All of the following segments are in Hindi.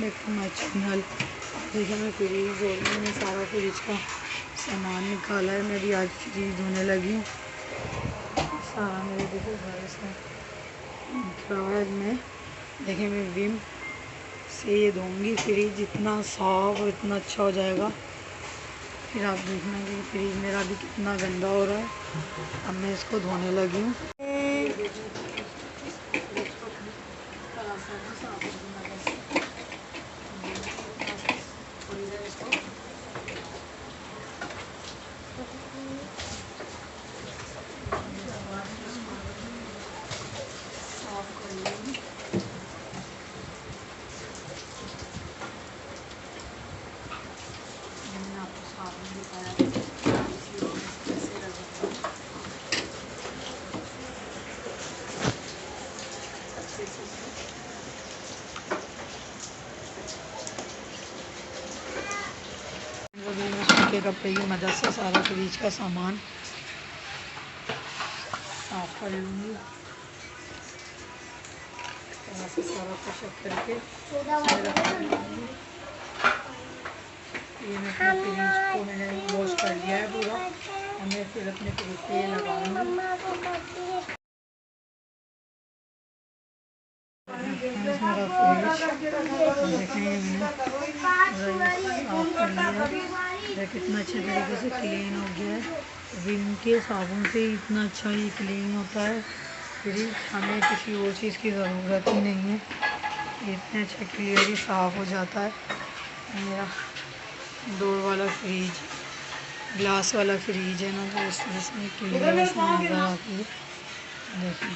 Back to my channel. देखिए मैं फ्रीज और मैंने सारा फ्रिज का सामान निकाला है। मैं भी आज फ्रीज धोने लगी हूँ। सारा मेरे देखो घर से निकला है। मैं देखिए मैं विम से ये धोऊंगी फ्रिज, जितना साफ और इतना अच्छा हो जाएगा। फिर आप देखना कि फ्रिज मेरा भी कितना गंदा हो रहा है। अब मैं इसको धोने लगी हूँ। के कपड़े की मदद से सारा फ्रिज का सामान साफ कर लूँगी। तरह से सारा कुछ करके ये मैं अपने फ्रिज को मैंने वॉश कर लिया है पूरा। और मैं फिर अपने फ्रिज पे लगाऊंगी। मेरा फ्रिज कितना अच्छे तरीके से क्लीन हो गया है। विम के साबुन से इतना अच्छा ये क्लीन होता है फ्रिज, हमें किसी और चीज़ की ज़रूरत ही नहीं है। इतने अच्छा क्लियरली साफ़ हो जाता है। मेरा डोर वाला फ्रिज, ग्लास वाला फ्रिज है ना, तो इसमें क्लियरनेस नज़र आती है। देखिए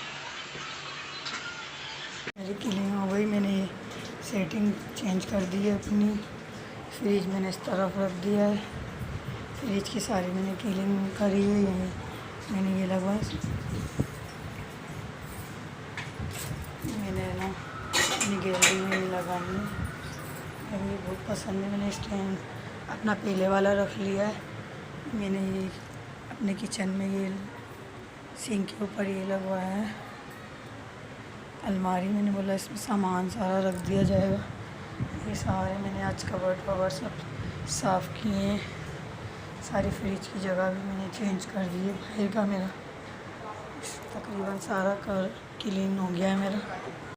मेरी क्लीन हो गई। मैंने ये सेटिंग चेंज कर दी है अपनी। फ्रिज मैंने इस तरफ रख दिया है। फ्रिज की सारी मैंने क्लीनिंग करी है। ये मैंने ये लगवाया, मैंने ना अपनी गैलरी में लगाई है। मुझे बहुत पसंद है। मैंने स्टैंड अपना पहले वाला रख लिया है। मैंने ये अपने किचन में ये सिंक के ऊपर ये लगवाया है अलमारी। मैंने बोला इसमें सामान सारा रख दिया जाएगा। ये सारे मैंने आज कबर्ड वबर सब साफ़ किए हैं। सारी फ्रिज की जगह भी मैंने चेंज कर दी है। बाहर का मेरा तकरीबन सारा क्लीन हो गया है मेरा।